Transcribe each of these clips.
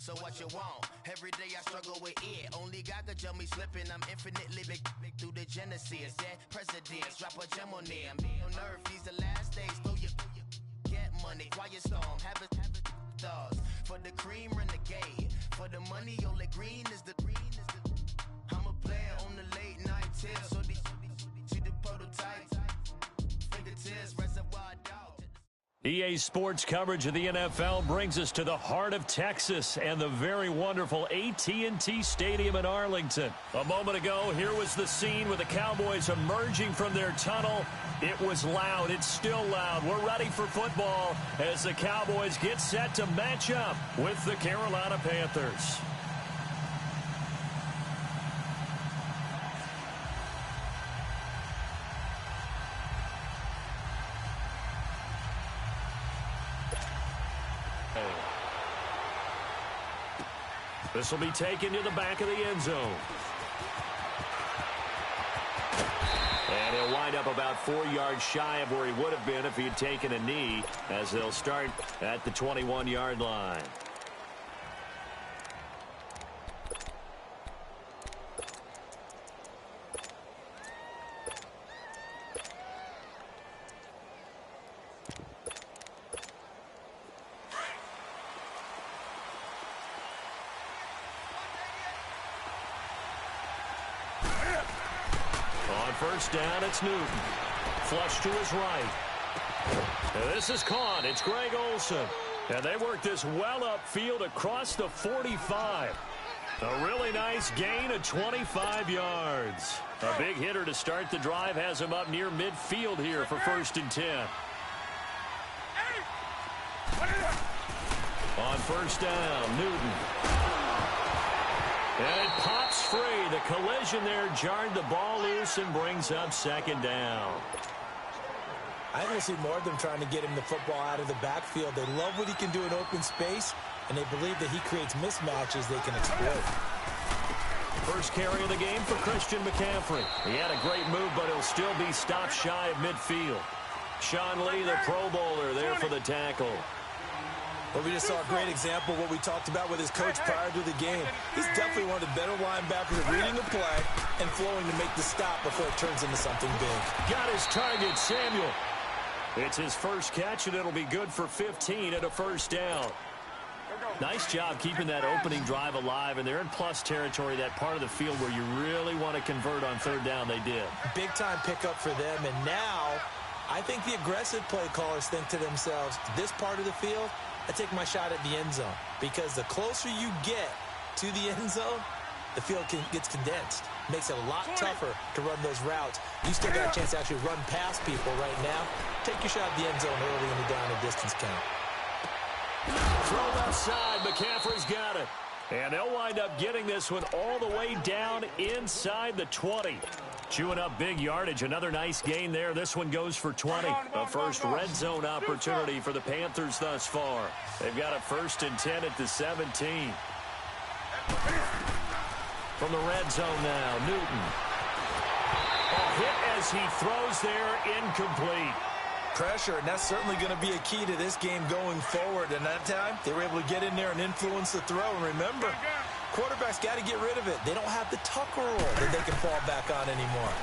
So what you want? Every day I struggle with it. Only God could jump me slipping. I'm infinitely big through the Genesis. Dead presidents, drop a gem on them. On earth, these the last days. Throw your get money, quiet storm. Have it thoughts. For the cream, renegade. For the money, only green is the I'm a player on the late night tip. So these see the prototype. Fingertips, reservoir dog. EA Sports coverage of the NFL brings us to the heart of Texas and the very wonderful AT&T Stadium in Arlington. A moment ago, here was the scene with the Cowboys emerging from their tunnel. It was loud. It's still loud. We're ready for football as the Cowboys get set to match up with the Carolina Panthers. This will be taken to the back of the end zone. And he'll wind up about 4 yards shy of where he would have been if he had taken a knee, as they'll start at the 21-yard line. First down, it's Newton. Flush to his right. And this is caught. It's Greg Olsen. And they work this well upfield across the 45. A really nice gain of 25 yards. A big hitter to start the drive has him up near midfield here for 1st and 10. On first down, Newton. And it pops free. The collision there jarred the ball loose and brings up 2nd down. I think we'll see more of them trying to get him the football out of the backfield. They love what he can do in open space, and they believe that he creates mismatches they can exploit. First carry of the game for Christian McCaffrey. He had a great move, but he'll still be stopped shy of midfield. Sean Lee, the Pro Bowler, there for the tackle. Well, we just saw a great example of what we talked about with his coach prior to the game. He's definitely one of the better linebackers at reading the play and flowing to make the stop before it turns into something big. Got his target, Samuel. It's his first catch, and it'll be good for 15 at a first down. Nice job keeping that opening drive alive, and they're in plus territory, that part of the field where you really want to convert on 3rd down. They did. Big-time pickup for them, and now I think the aggressive play callers think to themselves, this part of the field, I take my shot at the end zone, because the closer you get to the end zone, the field gets condensed. Makes it a lot tougher to run those routes. You still got a chance to actually run past people right now. Take your shot at the end zone early in the down and distance count. Throw left side. McCaffrey's got it. And they'll wind up getting this one all the way down inside the 20. Chewing up big yardage. Another nice gain there. This one goes for 20. A first red zone opportunity for the Panthers thus far. They've got a 1st and 10 at the 17. From the red zone now, Newton. A hit as he throws there, incomplete. Pressure, and that's certainly going to be a key to this game going forward. And that time, they were able to get in there and influence the throw. And remember, quarterbacks got to get rid of it. They don't have the tuck roll that they can fall back on anymore.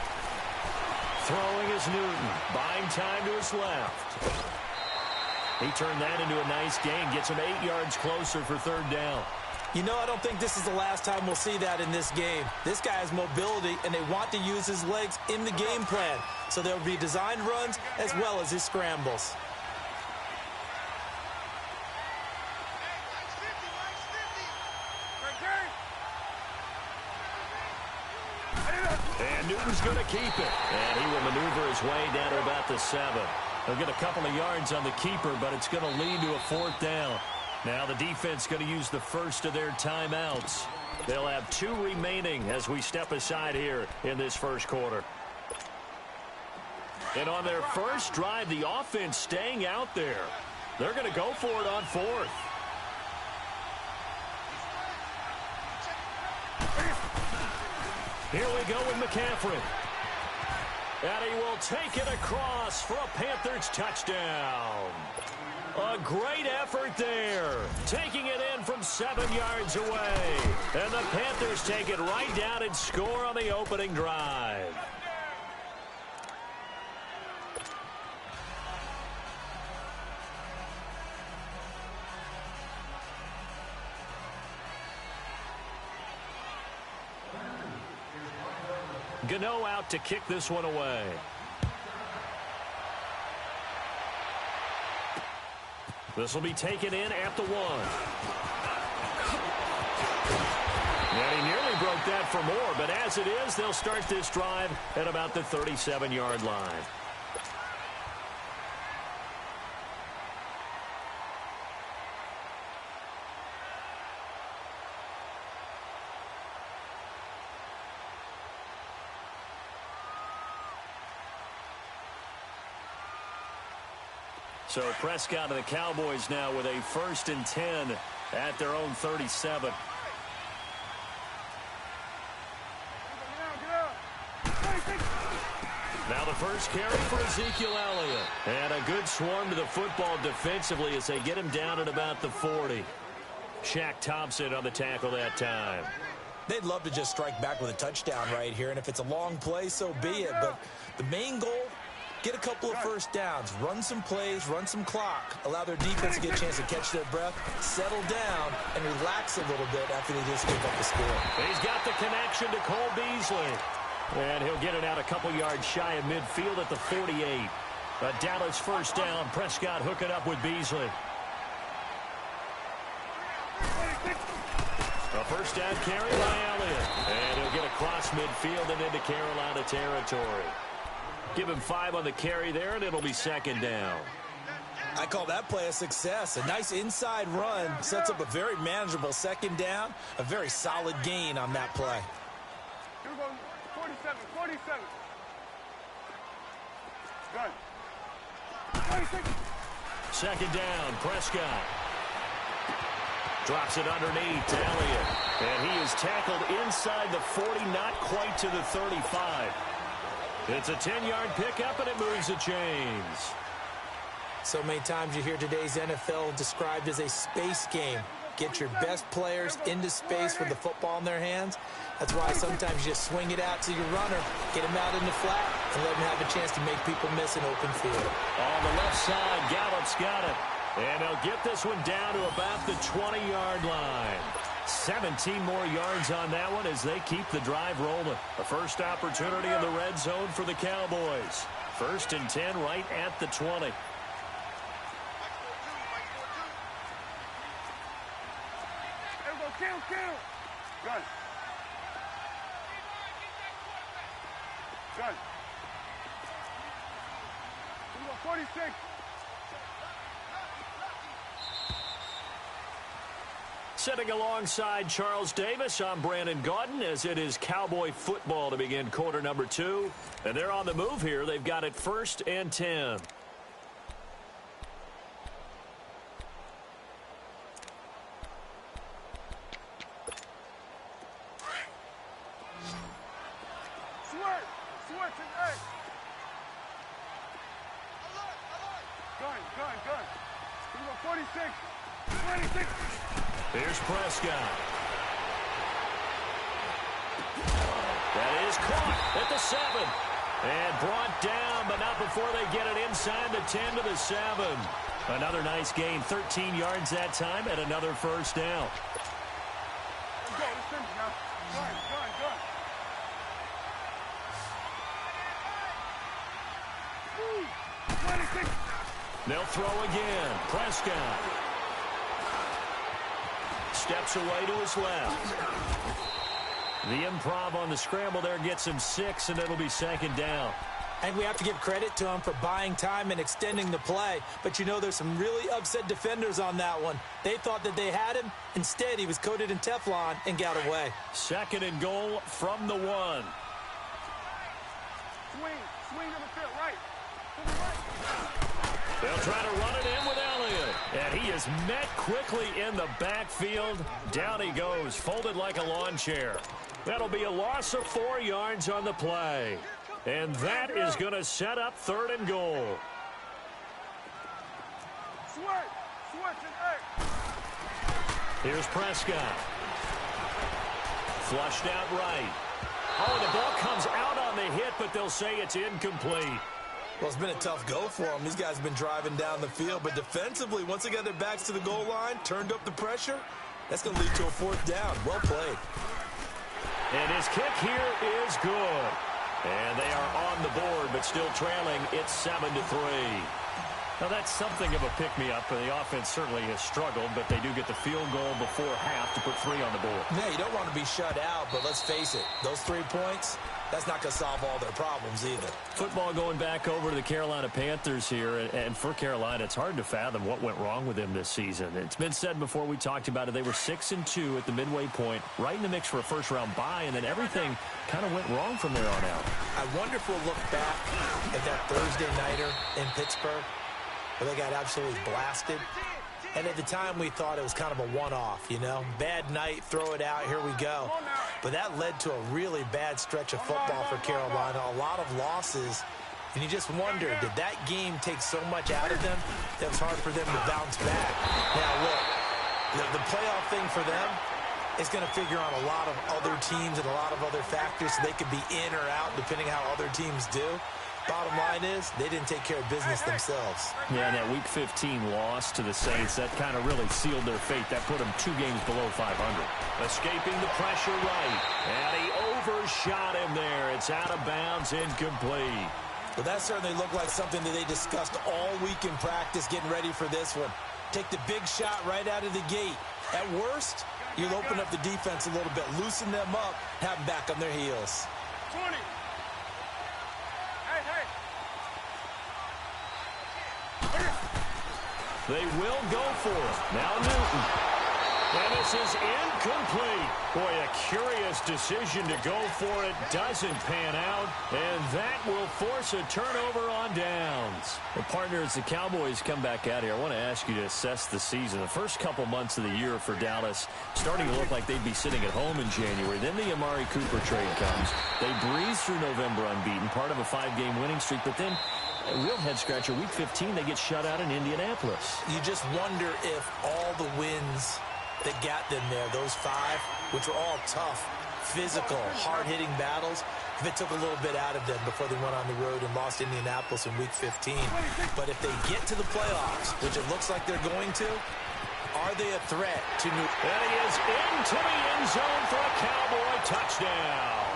Throwing is Newton, buying time to his left. He turned that into a nice gain, gets him 8 yards closer for 3rd down. You know, I don't think this is the last time we'll see that in this game. This guy has mobility, and they want to use his legs in the game plan. So there will be designed runs as well as his scrambles. And Newton's going to keep it. And he will maneuver his way down to about the 7. He'll get a couple of yards on the keeper, but it's going to lead to a 4th down. Now the defense going to use the first of their timeouts. They'll have 2 remaining as we step aside here in this first quarter. And on their first drive, the offense staying out there. They're going to go for it on 4th. Here we go with McCaffrey. And he will take it across for a Panthers touchdown. A great effort there. Taking it in from 7 yards away. And the Panthers take it right down and score on the opening drive. Gano out to kick this one away. This will be taken in at the 1. And he nearly broke that for more, but as it is, they'll start this drive at about the 37-yard line. So Prescott and the Cowboys now with a 1st and 10 at their own 37. Now the first carry for Ezekiel Elliott. And a good swarm to the football defensively as they get him down at about the 40. Shaq Thompson on the tackle that time. They'd love to just strike back with a touchdown right here, and if it's a long play, so be it. But the main goal, get a couple of first downs, run some plays, run some clock, allow their defense to get a chance to catch their breath, settle down, and relax a little bit after they just give up the score. He's got the connection to Cole Beasley. And he'll get it out a couple yards shy of midfield at the 48. A Dallas first down. Prescott hooking up with Beasley. A first down carry by Elliott. And he'll get across midfield and into Carolina territory. Give him 5 on the carry there, and it'll be 2nd down. I call that play a success. A nice inside run sets up a very manageable 2nd down. A very solid gain on that play. 47. Good. 2nd down, Prescott. Drops it underneath to Elliott. And he is tackled inside the 40, not quite to the 35. It's a 10-yard pickup, and it moves the chains. So many times you hear today's NFL described as a space game. Get your best players into space with the football in their hands. That's why sometimes you just swing it out to your runner, get him out in the flat, and let him have a chance to make people miss an open field. On the left side, Gallup's got it. And they'll get this one down to about the 20-yard line. 17 more yards on that one as they keep the drive rolling. The first opportunity in the red zone for the Cowboys. 1st and 10 right at the 20. Kill. Good. 46. Sitting alongside Charles Davis, I'm Brandon Gaudin as it is Cowboy football to begin quarter number 2. And they're on the move here. They've got it 1st and 10. Switch and egg. Good. 46. 26. Here's Prescott. That is caught at the 7. And brought down, but not before they get it inside the 10 to the 7. Another nice gain, 13 yards that time, and another first down. Let's go. Let's finish now. Good. Woo. 26. They'll throw again. Prescott steps away to his left. The improv on the scramble there gets him 6, and it'll be 2nd down. And we have to give credit to him for buying time and extending the play. But, you know, there's some really upset defenders on that one. They thought that they had him. Instead, he was coated in Teflon and got away. 2nd and goal from the 1. Swing to the field, right. They'll try to run it in with Elliott. And he is met quickly in the backfield. Down he goes, folded like a lawn chair. That'll be a loss of 4 yards on the play. And that is going to set up 3rd and goal. Here's Prescott. Flushed out right. Oh, the ball comes out on the hit, but they'll say it's incomplete. Well, it's been a tough go for them. These guys have been driving down the field, but defensively, once they got their backs to the goal line, turned up the pressure, that's going to lead to a 4th down. Well played. And his kick here is good. And they are on the board, but still trailing. It's 7-3. Now, that's something of a pick-me-up. The offense certainly has struggled, but they do get the field goal before half to put 3 on the board. Yeah, you don't want to be shut out, but let's face it, those 3 points, that's not going to solve all their problems either. Football going back over to the Carolina Panthers here, and for Carolina, it's hard to fathom what went wrong with them this season. It's been said before, we talked about it, they were 6-2 at the midway point, right in the mix for a first-round bye, and then everything kind of went wrong from there on out. I wonder if we'll look back at that Thursday nighter in Pittsburgh, where they got absolutely blasted. And at the time, we thought it was kind of a one-off, you know. Bad night, throw it out, here we go. But that led to a really bad stretch of football for Carolina, a lot of losses. And you just wonder, did that game take so much out of them that it was hard for them to bounce back? Now, look, the playoff thing for them is going to figure on a lot of other teams and a lot of other factors, so they could be in or out depending how other teams do. Bottom line is, they didn't take care of business themselves. Yeah, and that Week 15 loss to the Saints, that kind of really sealed their fate. That put them 2 games below 500. Escaping the pressure right, and he overshot him there. It's out of bounds, incomplete. Well, that certainly looked like something that they discussed all week in practice, getting ready for this one. Take the big shot right out of the gate. At worst, you'll open up the defense a little bit, loosen them up, have them back on their heels. 20. They will go for it. Now Newton. And this is incomplete. Boy, a curious decision to go for it. Doesn't pan out. And that will force a turnover on downs. Well, partner, as the Cowboys come back out here, I want to ask you to assess the season. The first couple months of the year for Dallas starting to look like they'd be sitting at home in January. Then the Amari Cooper trade comes. They breeze through November unbeaten, part of a 5-game winning streak. But then a real head-scratcher, Week 15, they get shut out in Indianapolis. You just wonder if all the wins that got them there, those 5, which were all tough, physical, hard-hitting battles, if it took a little bit out of them before they went on the road and lost Indianapolis in Week 15. But if they get to the playoffs, which it looks like they're going to, are they a threat to New... And he is into the end zone for a Cowboy touchdown.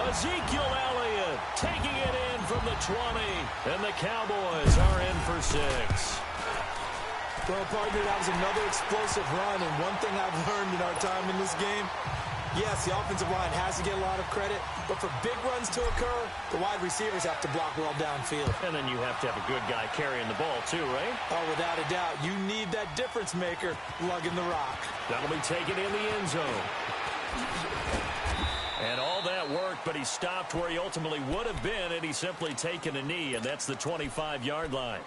Ezekiel Elliott taking it in from the 20, and the Cowboys are in for 6. Well, partner, that was another explosive run, and one thing I've learned in our time in this game, yes, the offensive line has to get a lot of credit, but for big runs to occur, the wide receivers have to block well downfield. And then you have to have a good guy carrying the ball, too, right? Oh, without a doubt. You need that difference maker lugging the rock. That'll be taken in the end zone. And all that worked, but he stopped where he ultimately would have been, and he's simply taken a knee, and that's the 25-yard line.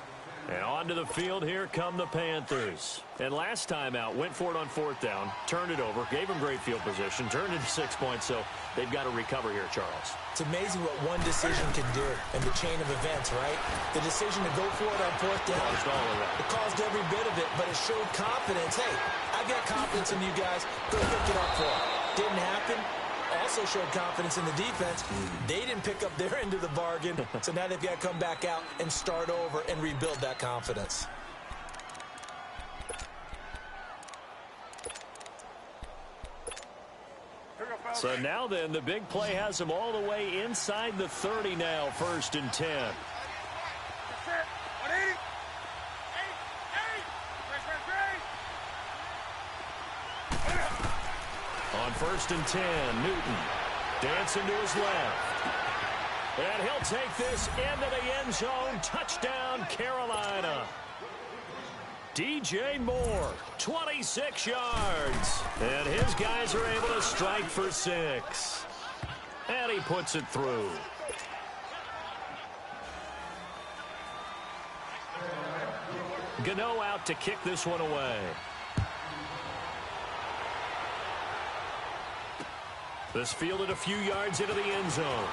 And onto the field, here come the Panthers. And last time out, went for it on 4th down, turned it over, gave him great field position, turned it to 6 points, so they've got to recover here, Charles. It's amazing what one decision can do in the chain of events, right? The decision to go for it on 4th down. Caused all of that. It caused every bit of it, but it showed confidence. Hey, I got confidence in you guys. Go pick it up for it. Didn't happen. Also showed confidence in the defense. They didn't pick up their end of the bargain, so now they've got to come back out and start over and rebuild that confidence. So now then, the big play has them all the way inside the 30 now, 1st and 10. On 1st and 10, Newton dancing to his left. And he'll take this into the end zone. Touchdown, Carolina. DJ Moore, 26 yards. And his guys are able to strike for 6. And he puts it through. Gano out to kick this one away. This fielded a few yards into the end zone.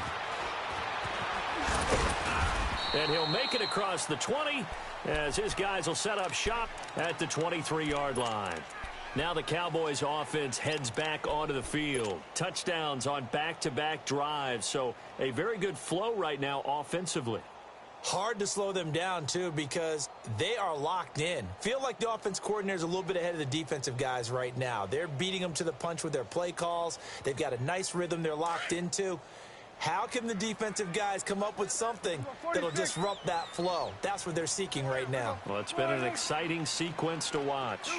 And he'll make it across the 20 as his guys will set up shop at the 23-yard line. Now the Cowboys offense heads back onto the field. Touchdowns on back-to-back drives, so a very good flow right now offensively. Hard to slow them down, too, because they are locked in. Feel like the offense coordinator is a little bit ahead of the defensive guys right now. They're beating them to the punch with their play calls. They've got a nice rhythm they're locked into. How can the defensive guys come up with something that'll disrupt that flow? That's what they're seeking right now. Well, it's been an exciting sequence to watch.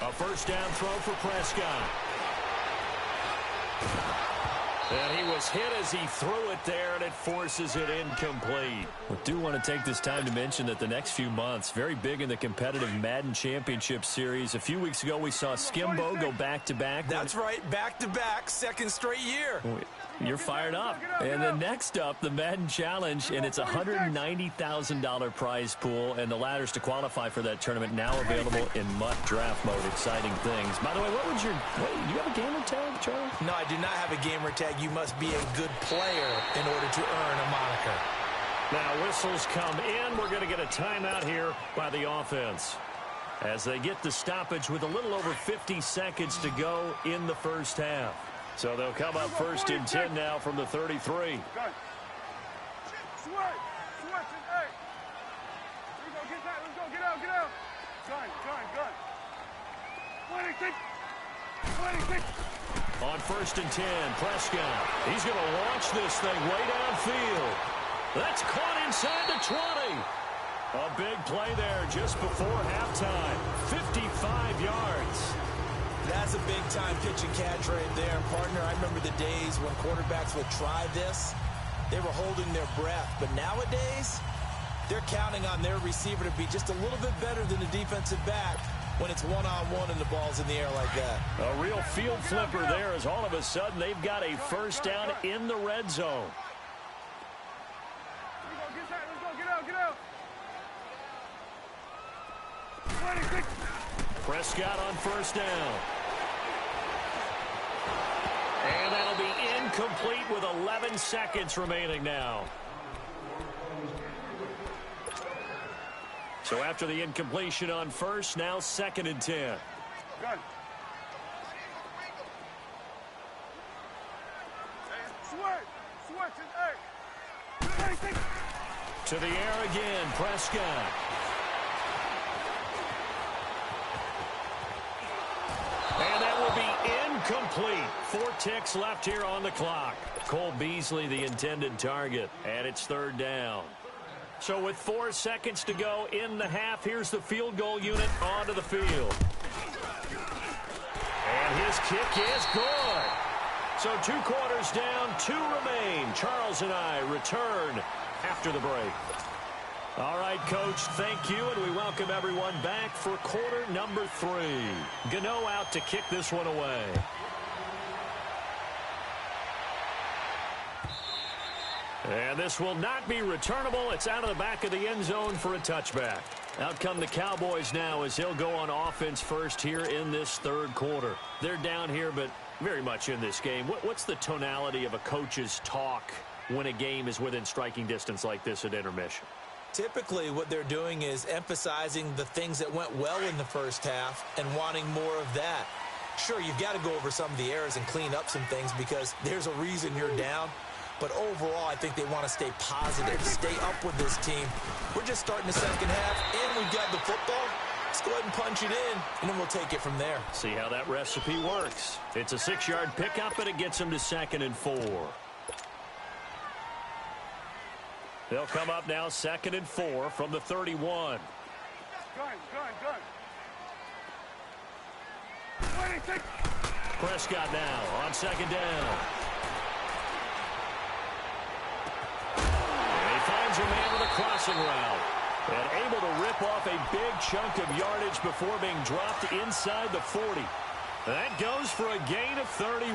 A first down throw for Prescott. And he was hit as he threw it there, and it forces it incomplete. I do want to take this time to mention that the next few months, very big in the competitive Madden Championship Series. A few weeks ago, we saw Skimbo go back-to-back. That's right, back-to-back, second straight year. You're fired up. And then next up, the Madden Challenge, and it's a $190,000 prize pool, and the ladders to qualify for that tournament now available in MUT draft mode. Exciting things. By the way, do you have a gamer tag, Charlie? No, I do not have a gamer tag. You must be a good player in order to earn a moniker. Now whistles come in. We're going to get a timeout here by the offense as they get the stoppage with a little over 50 seconds to go in the first half. So they'll come up first and 10 now from the 33. Switch and eight. Here we go, get that. Let's go, get out. Gun. 26. On first and 10, Prescott. He's going to launch this thing way downfield. That's caught inside the 20. A big play there just before halftime. 55 yards. That's a big-time pitch and catch right there, partner. I remember the days when quarterbacks would try this. They were holding their breath. But nowadays, they're counting on their receiver to be just a little bit better than the defensive back when it's one-on-one and the ball's in the air like that. A real field flipper there as all of a sudden they've got a first down in the red zone. Get out. 26. Prescott on first down. And that'll be incomplete with 11 seconds remaining now. So after the incompletion on first, now second and 10. Gun. Switch and eight. 26. To the air again, Prescott. And that will be incomplete. 4 ticks left here on the clock. Cole Beasley, the intended target, and it's third down. So with 4 seconds to go in the half, here's the field goal unit onto the field. And his kick is good. So 2 quarters down, 2 remain. Charles and I return after the break. All right, Coach, thank you, and we welcome everyone back for quarter number 3. Gano out to kick this one away. And this will not be returnable. It's out of the back of the end zone for a touchback. Out come the Cowboys now as they'll go on offense first here in this third quarter. They're down here, but very much in this game. What's the tonality of a coach's talk when a game is within striking distance like this at intermission? Typically, what they're doing is emphasizing the things that went well in the first half and wanting more of that. Sure, you've got to go over some of the errors and clean up some things because there's a reason you're down. But overall, I think they want to stay positive, stay up with this team. We're just starting the second half, and we've got the football. Let's go ahead and punch it in, and then we'll take it from there. See how that recipe works. It's a 6-yard pickup, and it gets them to 2nd and 4. They'll come up now 2nd and 4 from the 31. Gun. 26. Prescott now on 2nd down. And he finds a man with a crossing route. And able to rip off a big chunk of yardage before being dropped inside the 40. That goes for a gain of 31.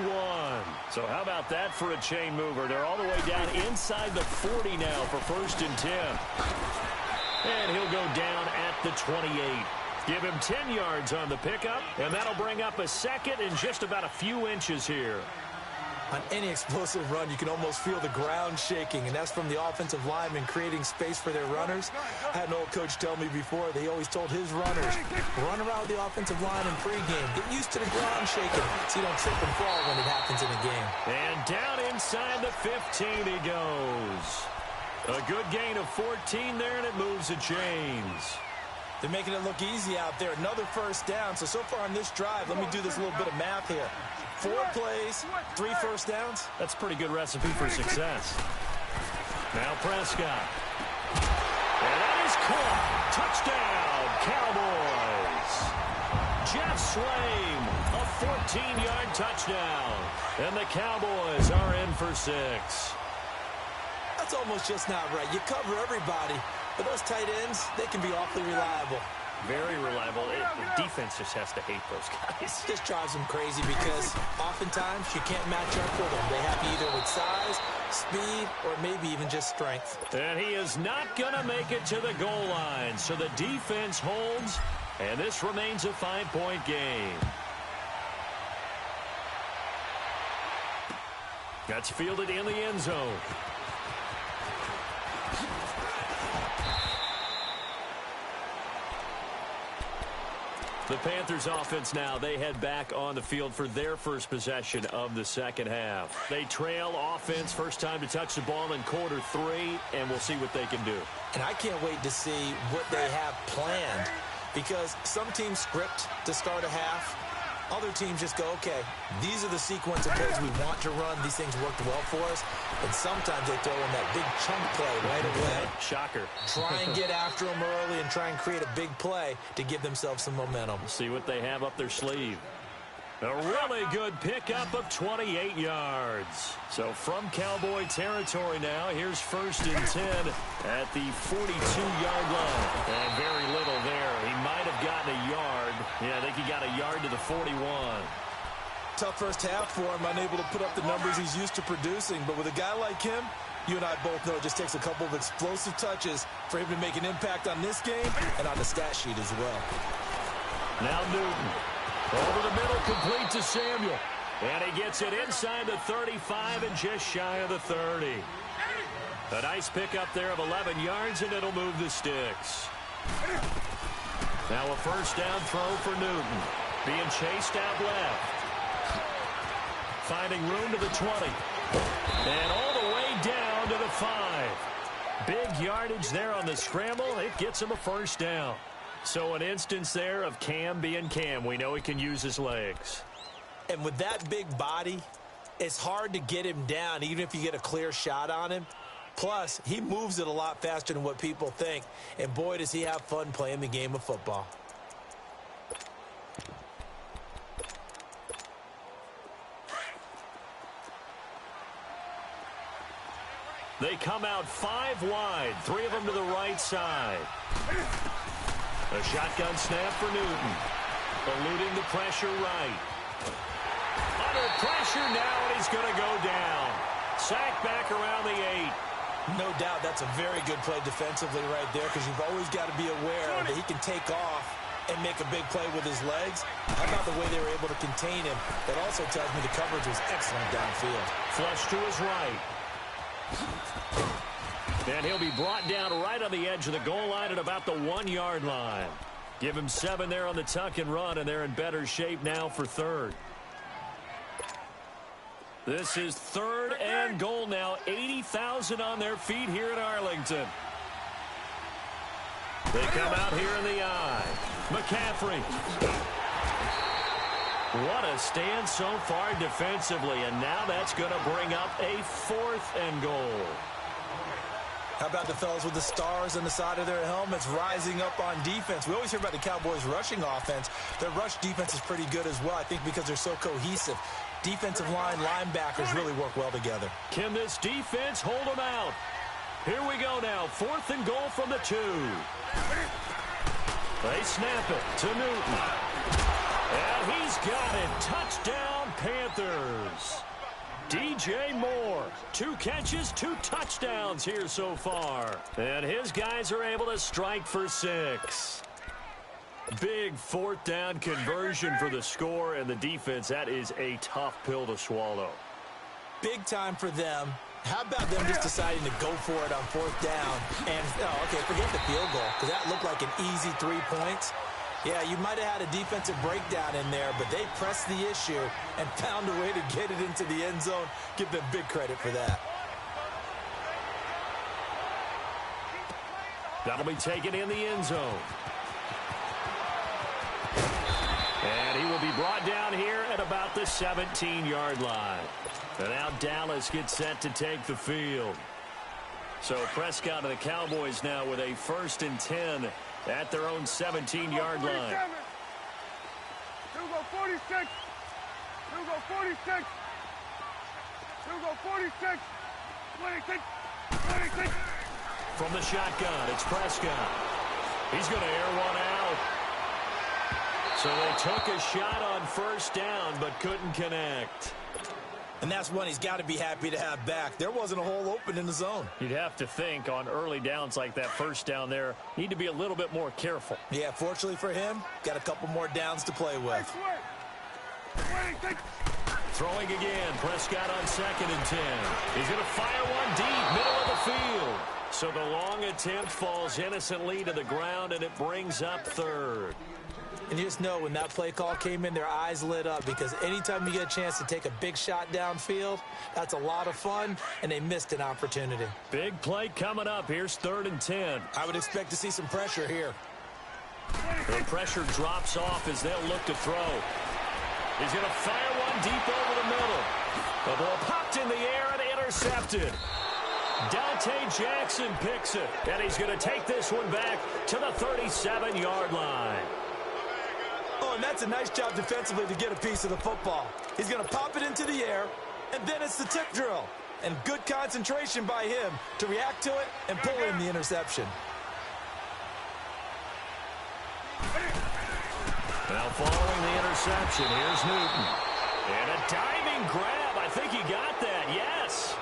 So how about that for a chain mover? They're all the way down inside the 40 now for 1st and 10. And he'll go down at the 28. Give him 10 yards on the pickup, and that'll bring up a second and just about a few inches here. On any explosive run, you can almost feel the ground shaking, and that's from the offensive linemen creating space for their runners. I had an old coach tell me before, they always told his runners, run around the offensive line in pregame. Get used to the ground shaking so you don't trip and fall when it happens in a game. And down inside the 15 he goes. A good gain of 14 there, and it moves the chains. They're making it look easy out there. Another first down. So far on this drive, let me do this little bit of math here. 4 plays, 3 first downs. That's a pretty good recipe for success. Now Prescott. And that is caught. Touchdown, Cowboys. Jeff Swaim, a 14-yard touchdown. And the Cowboys are in for 6. That's almost just not right. You cover everybody, but those tight ends, they can be awfully reliable. Very reliable. The defense just has to hate those guys. This drives them crazy because oftentimes you can't match up with them. They have either with size, speed, or maybe even just strength. And he is not going to make it to the goal line. So the defense holds, and this remains a 5-point game. That's fielded in the end zone. The Panthers offense now, they head back on the field for their first possession of the second half. They trail offense, first time to touch the ball in quarter 3, and we'll see what they can do. And I can't wait to see what they have planned, because some teams script to start a half. Other teams just go, okay, these are the sequence of plays we want to run. These things worked well for us. And sometimes they throw in that big chunk play right away. Shocker. Try and get after them early and try and create a big play to give themselves some momentum. See what they have up their sleeve. A really good pickup of 28 yards. So from Cowboy territory now, here's 1st and 10 at the 42-yard line. And very little there. He might have gotten a yard. Yeah, I think he got a yard to the 41. Tough first half for him, unable to put up the numbers he's used to producing. But with a guy like him, you and I both know it just takes a couple of explosive touches for him to make an impact on this game and on the stat sheet as well. Now Newton. Over the middle, complete to Samuel. And he gets it inside the 35 and just shy of the 30. A nice pickup there of 11 yards, and it'll move the sticks. Now a first down throw for Newton. Being chased out left. Finding room to the 20. And all the way down to the 5. Big yardage there on the scramble. It gets him a first down. So an instance there of Cam being Cam. We know he can use his legs. And with that big body, it's hard to get him down, even if you get a clear shot on him. Plus, he moves it a lot faster than what people think. And boy, does he have fun playing the game of football. They come out 5 wide, 3 of them to the right side. A shotgun snap for Newton. Eluding the pressure right. Under pressure now, and he's going to go down. Sacked back around the 8. No doubt that's a very good play defensively right there, because you've always got to be aware that he can take off and make a big play with his legs. How about the way they were able to contain him? That also tells me the coverage was excellent downfield. Flush to his right. And he'll be brought down right on the edge of the goal line at about the 1-yard line. Give him 7 there on the tuck and run, and they're in better shape now for 3rd. This is 3rd and goal now. 80,000 on their feet here in Arlington. They come out here in the eye. McCaffrey. What a stand so far defensively, and now that's going to bring up a 4th and goal. How about the fellas with the stars on the side of their helmets rising up on defense? We always hear about the Cowboys' rushing offense. Their rush defense is pretty good as well, I think, because they're so cohesive. Defensive line, linebackers really work well together. Can this defense hold them out? Here we go now. 4th and goal from the 2. They snap it to Newton. And he's got it. Touchdown, Panthers. DJ Moore, 2 catches, 2 touchdowns here so far. And his guys are able to strike for 6. Big 4th down conversion for the score, and the defense, that is a tough pill to swallow. Big time for them. How about them just deciding to go for it on 4th down? And, okay, forget the field goal, because that looked like an easy 3 points. Yeah, you might have had a defensive breakdown in there, but they pressed the issue and found a way to get it into the end zone. Give them big credit for that. That'll be taken in the end zone. And he will be brought down here at about the 17-yard line. And now Dallas gets set to take the field. So Prescott and the Cowboys now with a 1st and 10 at their own 17-yard line. 46. 46. 46. 26. 26. From the shotgun, it's Prescott. He's going to air one out. So they took a shot on 1st down, but couldn't connect. And that's one he's got to be happy to have back. There wasn't a hole open in the zone. You'd have to think on early downs like that 1st down there, need to be a little bit more careful. Yeah, fortunately for him, got a couple more downs to play with. Throwing again, Prescott on 2nd and 10. He's going to fire one deep, middle of the field. So the long attempt falls innocently to the ground, and it brings up 3rd. And you just know when that play call came in, their eyes lit up, because anytime you get a chance to take a big shot downfield, that's a lot of fun, and they missed an opportunity. Big play coming up. Here's 3rd and 10. I would expect to see some pressure here. The pressure drops off as they'll look to throw. He's going to fire one deep over the middle. The ball popped in the air and intercepted. Dante Jackson picks it, and he's going to take this one back to the 37-yard line. Oh, and that's a nice job defensively to get a piece of the football. He's going to pop it into the air, and then it's the tip drill. And good concentration by him to react to it and pull in the interception. Now following the interception, here's Newton. And a diving grab. I think he got that, yes.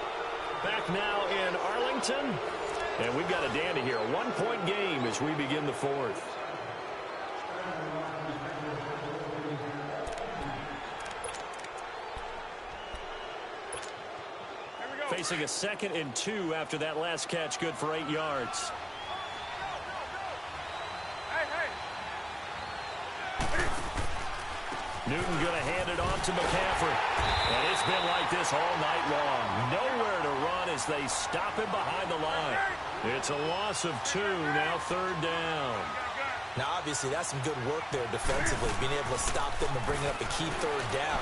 Back now in Arlington. And we've got a dandy here. A 1-point game as we begin the 4th. Facing a 2nd and 2 after that last catch, good for 8 yards. Newton going to hand it off to McCaffrey. And it's been like this all night long. Nowhere to run as they stop him behind the line. It's a loss of 2, now 3rd down. Now, obviously, that's some good work there defensively, being able to stop them and bringing up a key 3rd down.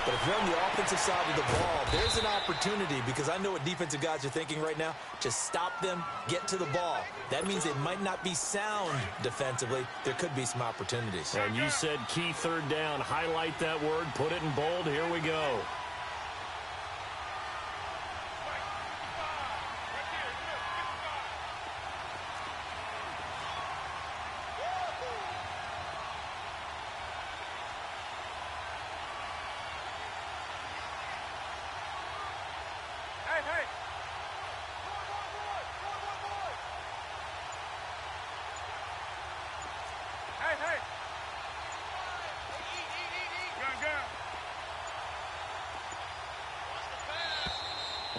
But if you're on the offensive side of the ball, there's an opportunity, because I know what defensive guys are thinking right now. Just stop them, get to the ball. That means it might not be sound defensively. There could be some opportunities. And you said key 3rd down. Highlight that word. Put it in bold. Here we go.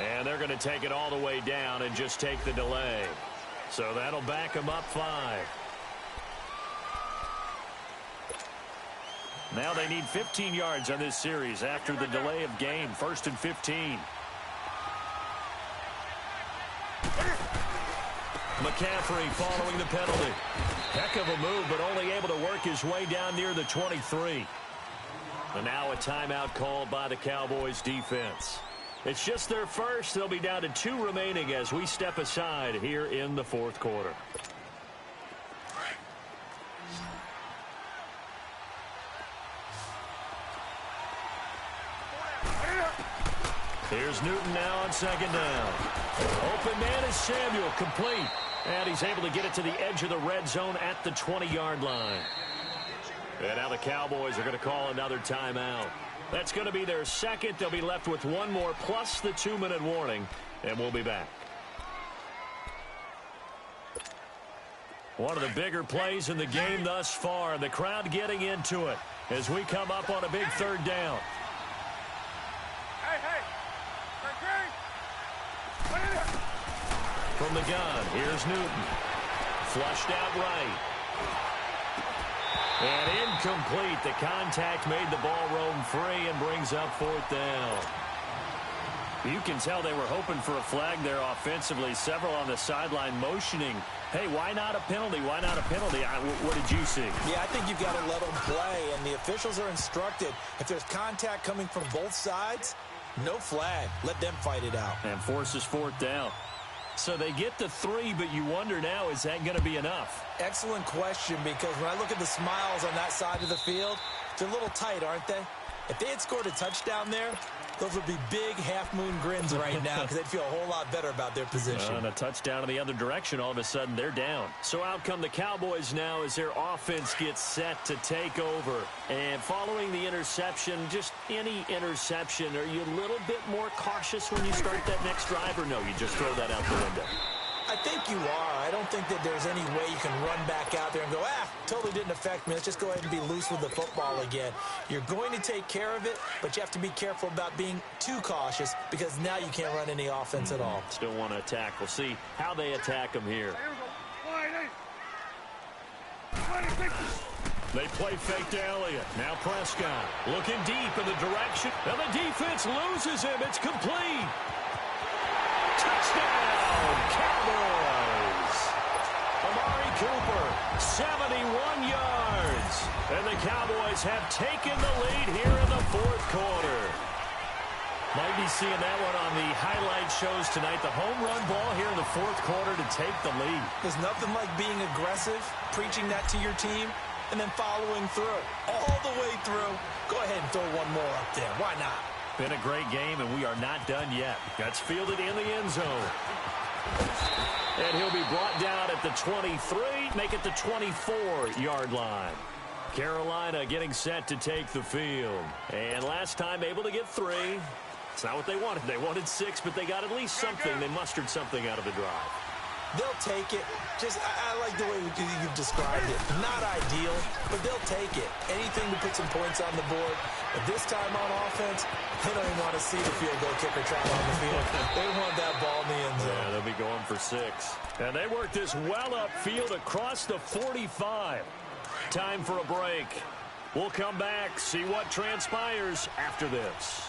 And they're going to take it all the way down and just take the delay. So that'll back them up 5. Now they need 15 yards on this series after the delay of game. 1st and 15. McCaffrey following the penalty. Heck of a move, but only able to work his way down near the 23. And now a timeout called by the Cowboys defense. It's just their first. They'll be down to 2 remaining as we step aside here in the 4th quarter. Here's Newton now on 2nd down. Open man is Samuel, complete. And he's able to get it to the edge of the red zone at the 20-yard line. And now the Cowboys are going to call another timeout. That's going to be their 2nd. They'll be left with 1 more plus the 2-minute warning, and we'll be back. One of the bigger plays in the game thus far. The crowd getting into it as we come up on a big 3rd down. Hey, From the gun, here's Newton. Flushed out right. And incomplete. The contact made the ball roam free and brings up 4th down. You can tell they were hoping for a flag there offensively. Several on the sideline motioning, hey, why not a penalty? Why not a penalty? What did you see? Yeah, I think you've got to let them play, and the officials are instructed. If there's contact coming from both sides, no flag. Let them fight it out. And forces 4th down. So they get to 3, but you wonder now, is that going to be enough? Excellent question, because when I look at the smiles on that side of the field, they're a little tight, aren't they? If they had scored a touchdown there, those would be big half-moon grins right now because they'd feel a whole lot better about their position. And a touchdown in the other direction, all of a sudden they're down. So out come the Cowboys now as their offense gets set to take over. And following the interception, just any interception, are you a little bit more cautious when you start that next drive, or no, you just throw that out the window? I think you are. I don't think that there's any way you can run back out there and go, totally didn't affect me. Let's just go ahead and be loose with the football again. You're going to take care of it, but you have to be careful about being too cautious because now you can't run any offense at all. Still want to attack. We'll see how they attack them here. They play fake to Elliott. Now Prescott looking deep in the direction. And the defense loses him. It's complete. Touchdown, Cowboys. Amari Cooper, 71 yards. And the Cowboys have taken the lead here in the 4th quarter. Might be seeing that one on the highlight shows tonight. The home run ball here in the 4th quarter to take the lead. There's nothing like being aggressive, preaching that to your team, and then following through. All the way through. Go ahead and throw one more up there. Why not? Been a great game, and we are not done yet. That's fielded in the end zone. And he'll be brought down at the 23, make it the 24-yard line. Carolina getting set to take the field. And last time able to get 3. It's not what they wanted. They wanted 6, but they got at least something. They mustered something out of the drive. They'll take it. I like the way you've described it. Not ideal, but they'll take it. Anything to put some points on the board. But this time on offense, they don't even want to see the field goal kicker try on the field. They want that ball in the end zone. Yeah, they'll be going for 6. And they work this well upfield across the 45. Time for a break. We'll come back, see what transpires after this.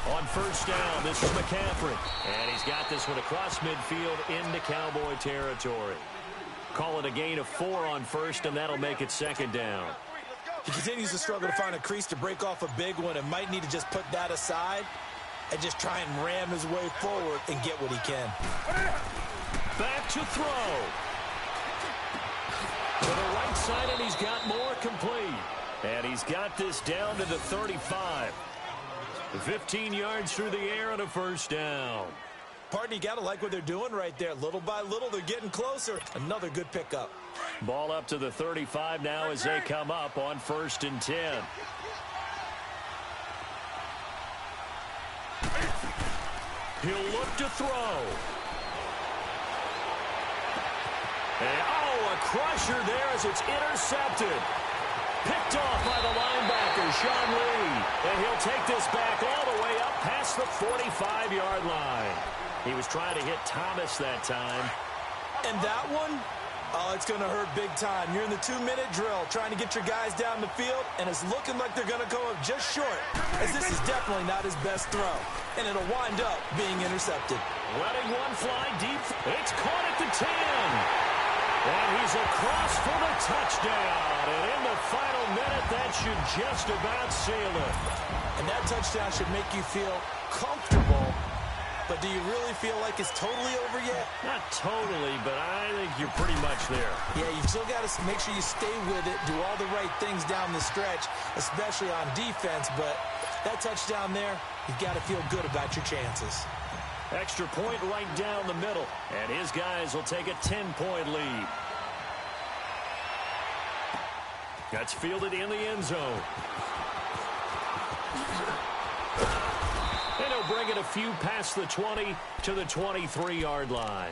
On 1st down, this is McCaffrey. And he's got this one across midfield into Cowboy territory. Call it a gain of 4 on 1st, and that'll make it 2nd down. He continues to struggle to find a crease to break off a big one and might need to just put that aside and just try and ram his way forward and get what he can. Back to throw. To the right side, and he's got more complete. And he's got this down to the 35. 15 yards through the air and a 1st down. Partner, you got to like what they're doing right there. Little by little, they're getting closer. Another good pickup. Ball up to the 35 now as they come up on 1st and 10. He'll look to throw. And, a crusher there as it's intercepted. Picked off by the linebacker, Sean Lee. And he'll take this back all the way up past the 45-yard line. He was trying to hit Thomas that time. And that one, it's going to hurt big time. You're in the 2-minute drill trying to get your guys down the field, and it's looking like they're going to go up just short, as this is definitely not his best throw. And it'll wind up being intercepted. Letting one fly deep. It's caught at the 10. And he's across for the touchdown. And in the final minute, that should just about seal it. And that touchdown should make you feel comfortable. But do you really feel like it's totally over yet? Not totally, but I think you're pretty much there. Yeah, you've still got to make sure you stay with it, do all the right things down the stretch, especially on defense. But that touchdown there, you've got to feel good about your chances. Extra point right down the middle. And his guys will take a 10-point lead. That's fielded in the end zone. And he'll bring it a few past the 20 to the 23-yard line.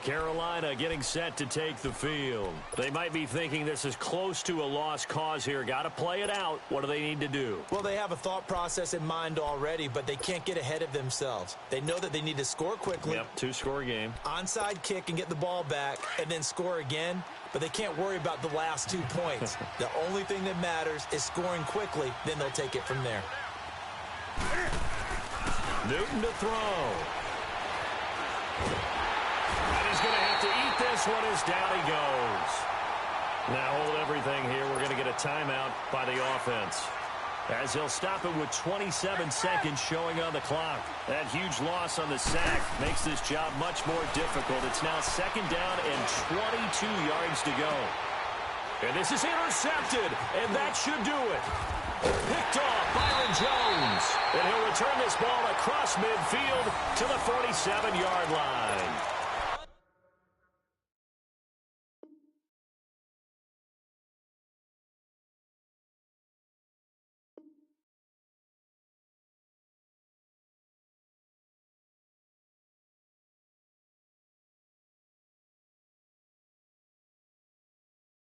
Carolina getting set to take the field. They might be thinking this is close to a lost cause here. Got to play it out. What do they need to do? Well, they have a thought process in mind already, but they can't get ahead of themselves. They know that they need to score quickly. Yep, two-score game. Onside kick and get the ball back and then score again, but they can't worry about the last 2 points. The only thing that matters is scoring quickly, then they'll take it from there. Newton to throw. And he's going to have to eat this one as down he goes. Now hold everything here. We're going to get a timeout by the offense, as he'll stop it with 27 seconds showing on the clock. That huge loss on the sack makes this job much more difficult. It's now second down and 22 yards to go. And this is intercepted, and that should do it. Picked off Byron Jones. And he'll return this ball across midfield to the 47-yard line.